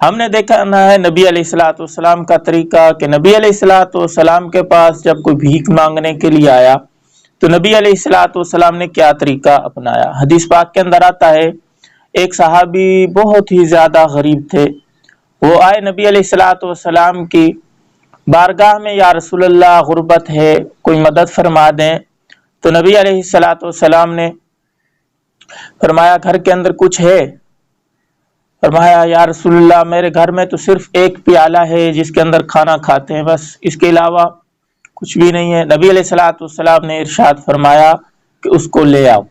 ہم نے دیکھا نہ ہے نبی علیہ الصلوۃ والسلام کا طریقہ کہ نبی علیہ الصلوۃ والسلام کے پاس جب کوئی بھیک مانگنے کے لیے آیا تو نبی علیہ الصلوۃ والسلام نے کیا طریقہ اپنایا۔ حدیث پاک کے اندر آتا ہے ایک صحابی بہت ہی زیادہ غریب تھے، وہ آئے نبی علیہ الصلوۃ والسلام کی بارگاہ میں، یا رسول اللہ غربت ہے، کوئی مدد فرما دیں۔ تو نبی علیہ الصلوۃ والسلام نے فرمایا گھر کے اندر کچھ ہے؟ فرمایا یا رسول اللہ میرے گھر میں تو صرف ایک پیالہ ہے جس کے اندر کھانا کھاتے ہیں، بس اس کے علاوہ کچھ بھی نہیں ہے۔ نبی علیہ الصلوۃ والسلام نے ارشاد فرمایا کہ اس کو لے آؤ۔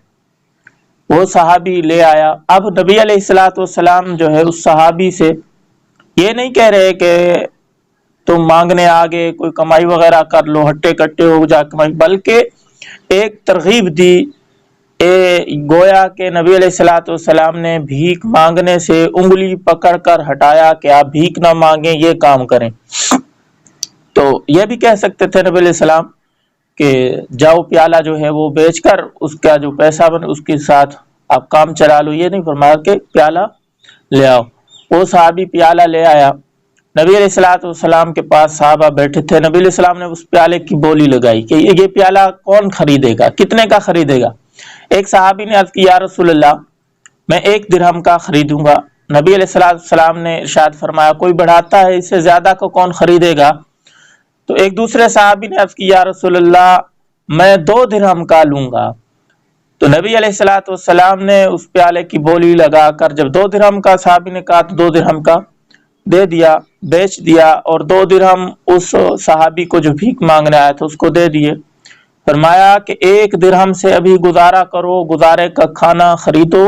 وہ صحابی لے آیا۔ اب نبی علیہ الصلوۃ والسلام جو ہے اس صحابی سے یہ نہیں کہہ رہے کہ تم مانگنے آگے کوئی کمائی وغیرہ کر لو، ہٹے کٹے ہو جا کمائی، بلکہ ایک ترغیب دی۔ گویا کہ نبی علیہ الصلوۃ والسلام نے بھیک مانگنے سے انگلی پکڑ کر ہٹایا کہ آپ بھیک نہ مانگیں، یہ کام کریں۔ تو یہ بھی کہہ سکتے تھے نبی علیہ السلام کہ جاؤ پیالہ جو ہے وہ بیچ کر اس کا جو پیسہ بنے اس کے ساتھ آپ کام چلا لو، یہ نہیں فرمایا کہ پیالہ لے آؤ۔ وہ صحابی پیالہ لے آیا، نبی علیہ الصلوۃ والسلام کے پاس صحابہ بیٹھے تھے۔ نبی علیہ السلام نے اس پیالے کی بولی لگائی کہ یہ پیالہ کون خریدے گا، کتنے کا خریدے گا؟ ایک صحابی نے عرض کی یا رسول اللہ میں 1 درہم کا خریدوں گا۔ نبی علیہ الصلوۃ والسلام نے ارشاد فرمایا کوئی بڑھاتا ہے، اس سے زیادہ کو کون خریدے گا؟ تو ایک دوسرے صحابی نے عرض کی یا رسول اللہ میں 2 درہم کا لوں گا۔ تو نبی علیہ الصلوۃ والسلام نے اس پیالے کی بولی لگا کر جب 2 درہم کا صحابی نے کہا تو 2 درہم کا دے دیا، بیچ دیا، اور 2 درہم اس صحابی کو جو بھیک مانگنے آیا تھا اس کو دے دیے۔ فرمایا کہ 1 درہم سے ابھی گزارا کرو، گزارے کا کھانا خریدو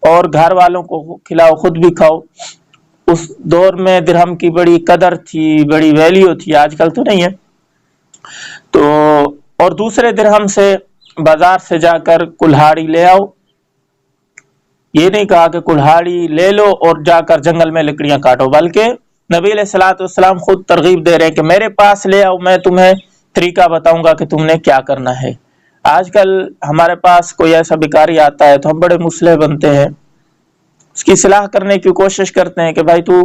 اور گھر والوں کو کھلاؤ، خود بھی کھاؤ۔ اس دور میں درہم کی بڑی قدر تھی، بڑی ویلیو تھی، آج کل تو نہیں ہے۔ تو اور دوسرے درہم سے بازار سے جا کر کلہاڑی لے آؤ۔ یہ نہیں کہا کہ کلہاڑی لے لو اور جا کر جنگل میں لکڑیاں کاٹو، بلکہ نبی علیہ الصلوۃ والسلام خود ترغیب دے رہے ہیں کہ میرے پاس لے آؤ، میں تمہیں طریقہ بتاؤں گا کہ تم نے کیا کرنا ہے۔ آج کل ہمارے پاس کوئی ایسا بھکاری آتا ہے تو ہم بڑے مسلح بنتے ہیں، اس کی اصلاح کرنے کی کوشش کرتے ہیں کہ بھائی تو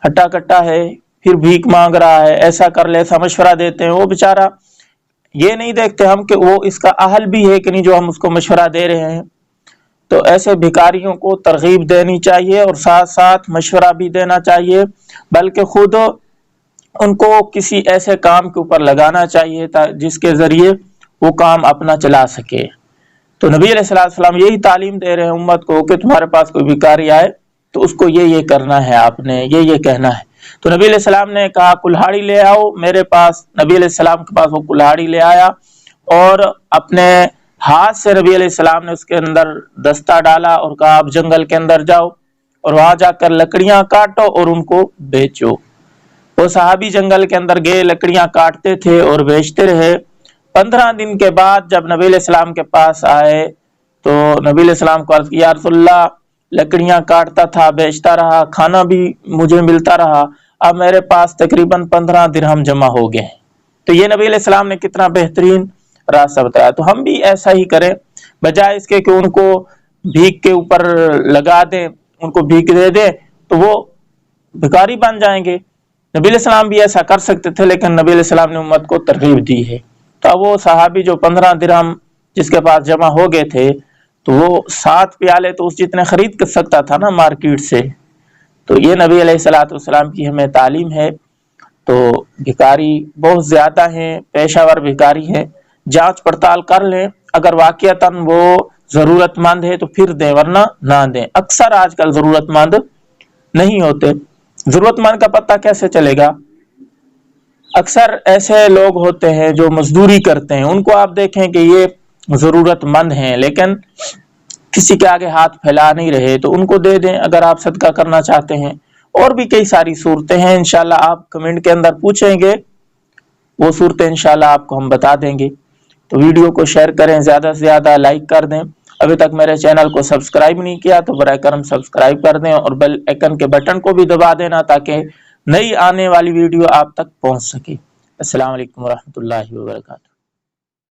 ہٹا کٹا ہے، پھر بھیک مانگ رہا ہے، ایسا کر لے، ایسا مشورہ دیتے ہیں۔ وہ بیچارہ یہ نہیں دیکھتے ہم کہ وہ اس کا اہل بھی ہے کہ نہیں جو ہم اس کو مشورہ دے رہے ہیں۔ تو ایسے بھکاریوں کو ترغیب دینی چاہیے اور ساتھ ساتھ مشورہ بھی دینا چاہیے، بلکہ خود ان کو کسی ایسے کام کے اوپر لگانا چاہیے جس کے ذریعے وہ کام اپنا چلا سکے۔ تو نبی علیہ السلام یہی تعلیم دے رہے ہیں امت کو کہ تمہارے پاس کوئی بھکاری آئے تو اس کو یہ کرنا ہے، آپ نے یہ کہنا ہے۔ تو نبی علیہ السلام نے کہا کلہاڑی لے آؤ میرے پاس۔ نبی علیہ السلام کے پاس وہ کلہاڑی لے آیا اور اپنے ہاتھ سے نبی علیہ السلام نے اس کے اندر دستہ ڈالا اور کہا آپ جنگل کے اندر جاؤ اور وہاں جا کر لکڑیاں کاٹو اور ان کو بیچو۔ وہ صحابی جنگل کے اندر گئے، لکڑیاں کاٹتے تھے اور بیچتے رہے۔ 15 دن کے بعد جب نبی علیہ السلام کے پاس آئے تو نبی علیہ السلام کو عرض کیا یا رسول اللہ لکڑیاں کاٹتا تھا، بیچتا رہا، کھانا بھی مجھے ملتا رہا، اب میرے پاس تقریباً 15 درہم جمع ہو گئے۔ تو یہ نبی علیہ السلام نے کتنا بہترین راستہ بتایا۔ تو ہم بھی ایسا ہی کریں، بجائے اس کے کہ ان کو بھیک کے اوپر لگا دیں، ان کو بھیک دے دیں تو وہ بھکاری بن جائیں گے۔ نبی علیہ السلام بھی ایسا کر سکتے تھے، لیکن نبی علیہ السلام نے امت کو ترغیب دی ہے۔ تو وہ صحابی جو 15 درہم جس کے پاس جمع ہو گئے تھے تو وہ 7 پیالے تو اس جتنے خرید سکتا تھا نا مارکیٹ سے۔ تو یہ نبی علیہ الصلوۃ والسلام کی ہمیں تعلیم ہے۔ تو بھکاری بہت زیادہ ہیں، پیشہ ور بھکاری ہیں، جانچ پڑتال کر لیں، اگر واقعتاً وہ ضرورت مند ہے تو پھر دیں ورنہ نہ دیں۔ اکثر آج کل ضرورت مند نہیں ہوتے۔ ضرورت مند کا پتہ کیسے چلے گا؟ اکثر ایسے لوگ ہوتے ہیں جو مزدوری کرتے ہیں، ان کو آپ دیکھیں کہ یہ ضرورت مند ہیں لیکن کسی کے آگے ہاتھ پھیلا نہیں رہے، تو ان کو دے دیں اگر آپ صدقہ کرنا چاہتے ہیں۔ اور بھی کئی ساری صورتیں ہیں، انشاءاللہ آپ کمنٹ کے اندر پوچھیں گے، وہ صورتیں انشاءاللہ آپ کو ہم بتا دیں گے۔ تو ویڈیو کو شیئر کریں، زیادہ سے زیادہ لائک کر دیں۔ ابھی تک میرے چینل کو سبسکرائب نہیں کیا تو براہ کرم سبسکرائب کر دیں اور بیل آئیکن کے بٹن کو بھی دبا دینا تاکہ نئی آنے والی ویڈیو آپ تک پہنچ سکے۔ السلام علیکم ورحمۃ اللہ وبرکاتہ۔